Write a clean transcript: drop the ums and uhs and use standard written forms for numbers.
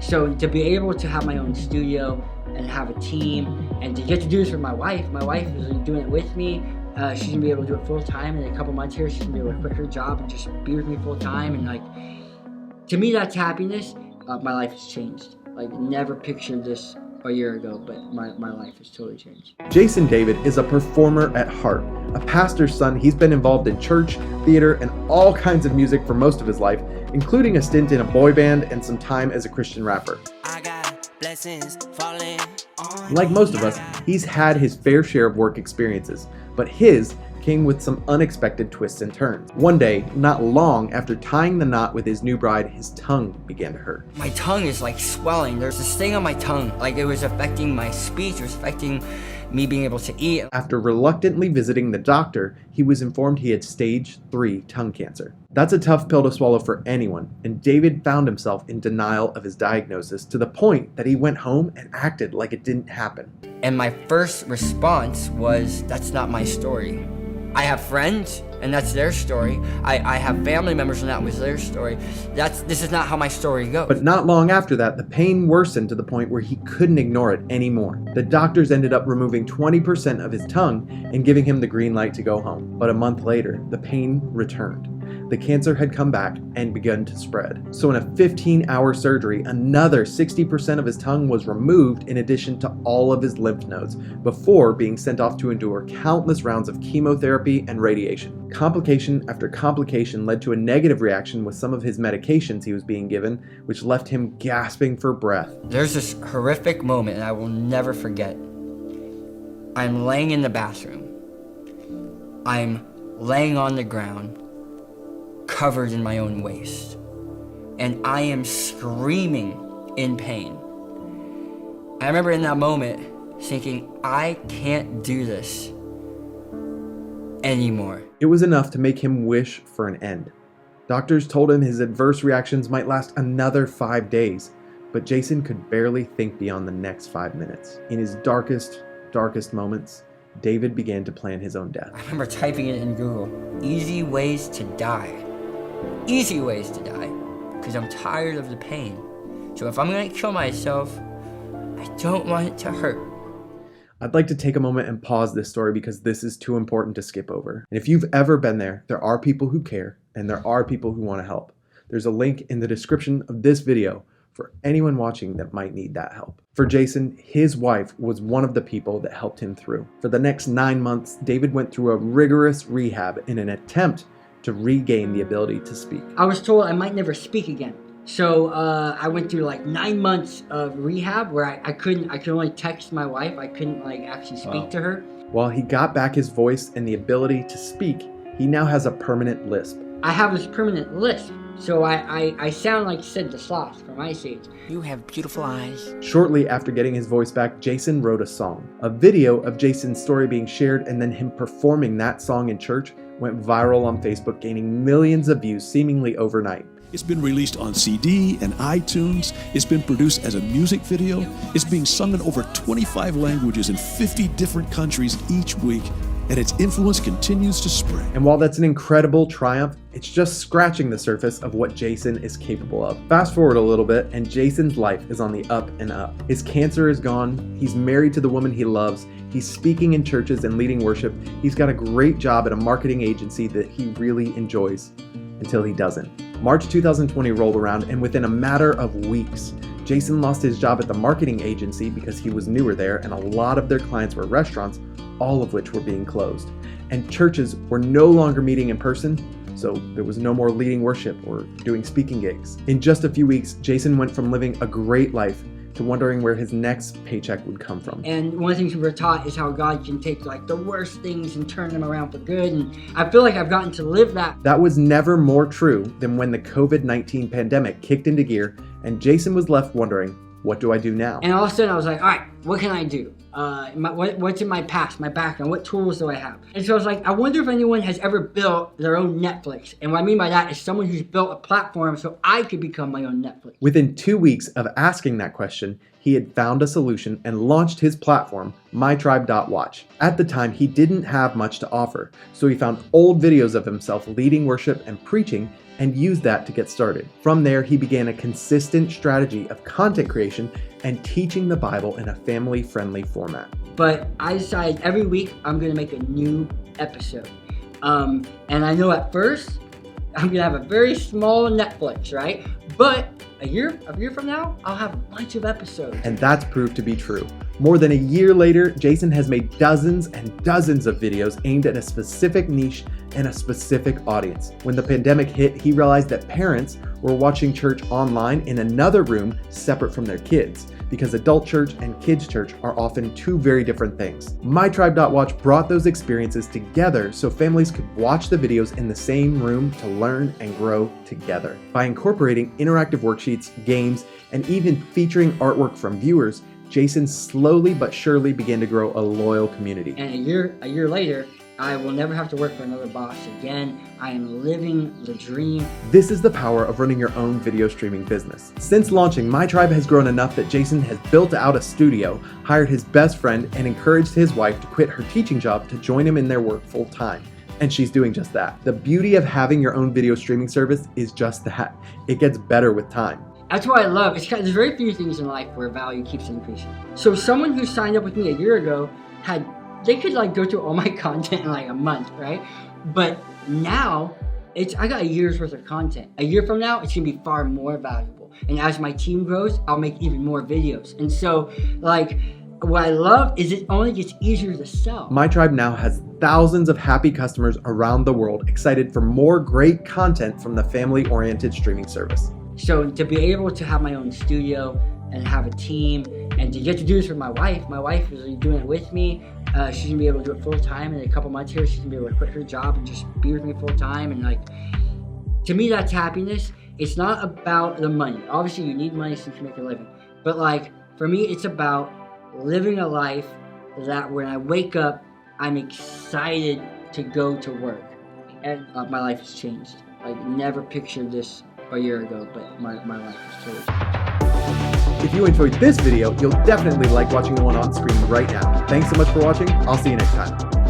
So to be able to have my own studio and have a team and to get to do this with my wife is doing it with me. She's gonna be able to do it full time in a couple months here. She's gonna be able to quit her job and just be with me full time. And like, to me, that's happiness. My life has changed. Like, never pictured this a year ago, but my life has totally changed. Jason David is a performer at heart. A pastor's son, he's been involved in church, theater, and all kinds of music for most of his life, including a stint in a boy band and some time as a Christian rapper. I got blessings falling on. Like most of us, he's had his fair share of work experiences, but his came with some unexpected twists and turns. One day, not long after tying the knot with his new bride, his tongue began to hurt. My tongue is like swelling. There's this thing on my tongue, like it was affecting my speech, it was affecting me being able to eat. After reluctantly visiting the doctor, he was informed he had stage 3 tongue cancer. That's a tough pill to swallow for anyone, and David found himself in denial of his diagnosis to the point that he went home and acted like it didn't happen. And my first response was, that's not my story. I have friends, and that's their story. I have family members, and that was their story. This is not how my story goes. But not long after that, the pain worsened to the point where he couldn't ignore it anymore. The doctors ended up removing 20% of his tongue and giving him the green light to go home. But a month later, the pain returned. The cancer had come back and begun to spread. So in a 15-hour surgery, another 60% of his tongue was removed in addition to all of his lymph nodes, before being sent off to endure countless rounds of chemotherapy and radiation. Complication after complication led to a negative reaction with some of his medications he was being given, which left him gasping for breath. There's this horrific moment, and I will never forget. I'm laying in the bathroom. I'm laying on the ground, covered in my own waste, and I am screaming in pain. I remember in that moment thinking, I can't do this anymore. It was enough to make him wish for an end. Doctors told him his adverse reactions might last another 5 days, but Jason could barely think beyond the next 5 minutes. In his darkest moments, David began to plan his own death. I remember typing it in Google, easy ways to die. Easy ways to die, because I'm tired of the pain. So if I'm gonna kill myself, I don't want it to hurt. I'd like to take a moment and pause this story because this is too important to skip over. And if you've ever been there, there are people who care and there are people who want to help. There's a link in the description of this video for anyone watching that might need that help. For Jason, his wife was one of the people that helped him through. For the next 9 months, David went through a rigorous rehab in an attempt to regain the ability to speak. I was told I might never speak again. So I went through like 9 months of rehab where I could only text my wife. I couldn't like actually speak to her. While he got back his voice and the ability to speak, he now has a permanent lisp. I have this permanent lisp. So I sound like Sid the Sloth from Ice Age. You have beautiful eyes. Shortly after getting his voice back, Jason wrote a song. A video of Jason's story being shared and then him performing that song in church went viral on Facebook, gaining millions of views seemingly overnight. It's been released on CD and iTunes. It's been produced as a music video. It's being sung in over 25 languages in 50 different countries each week, and its influence continues to spread. And while that's an incredible triumph, it's just scratching the surface of what Jason is capable of. Fast forward a little bit, and Jason's life is on the up and up. His cancer is gone. He's married to the woman he loves. He's speaking in churches and leading worship. He's got a great job at a marketing agency that he really enjoys, until he doesn't. March 2020 rolled around, and within a matter of weeks, Jason lost his job at the marketing agency because he was newer there, and a lot of their clients were restaurants, all of which were being closed. And churches were no longer meeting in person, so there was no more leading worship or doing speaking gigs. In just a few weeks, Jason went from living a great life to wondering where his next paycheck would come from. And one of the things we were taught is how God can take like the worst things and turn them around for good. And I feel like I've gotten to live that. That was never more true than when the COVID-19 pandemic kicked into gear and Jason was left wondering, what do I do now? And all of a sudden I was like, all right, what can I do? What's in my past, my background? What tools do I have? And so I was like, I wonder if anyone has ever built their own Netflix. And what I mean by that is someone who's built a platform so I could become my own Netflix. Within 2 weeks of asking that question, he had found a solution and launched his platform, mytribe.watch. At the time, he didn't have much to offer, so he found old videos of himself leading worship and preaching and used that to get started. From there, he began a consistent strategy of content creation and teaching the Bible in a family-friendly format. But I decided every week I'm gonna make a new episode. And I know at first I'm gonna have a very small Netflix, right? But a year from now, I'll have a bunch of episodes. And that's proved to be true. More than a year later, Jason has made dozens and dozens of videos aimed at a specific niche and a specific audience. When the pandemic hit, he realized that parents were watching church online in another room separate from their kids, because adult church and kids church are often two very different things. mytribe.watch brought those experiences together so families could watch the videos in the same room to learn and grow together. By incorporating interactive worksheets, games, and even featuring artwork from viewers, Jason slowly but surely began to grow a loyal community. And a year later, I will never have to work for another boss again. I am living the dream. This is the power of running your own video streaming business. Since launching, MyTribe has grown enough that Jason has built out a studio, hired his best friend, and encouraged his wife to quit her teaching job to join him in their work full time. And she's doing just that. The beauty of having your own video streaming service is just that. It gets better with time. That's what I love. There's very few things in life where value keeps increasing. So someone who signed up with me a year ago they could go through all my content in a month, right? But now I got a year's worth of content. A year from now, it's gonna be far more valuable. And as my team grows, I'll make even more videos. And so what I love is it only gets easier to sell. MyTribe now has thousands of happy customers around the world excited for more great content from the family-oriented streaming service. So to be able to have my own studio and have a team and to get to do this with my wife is doing it with me. She's gonna be able to do it full time. In a couple months here, she's gonna be able to quit her job and just be with me full time. And to me, that's happiness. It's not about the money. Obviously, you need money so you can make a living. But for me, it's about living a life that when I wake up, I'm excited to go to work. And my life has changed. I never pictured this a year ago, but my life has totally changed. If you enjoyed this video, you'll definitely like watching the one on screen right now. Thanks so much for watching. I'll see you next time.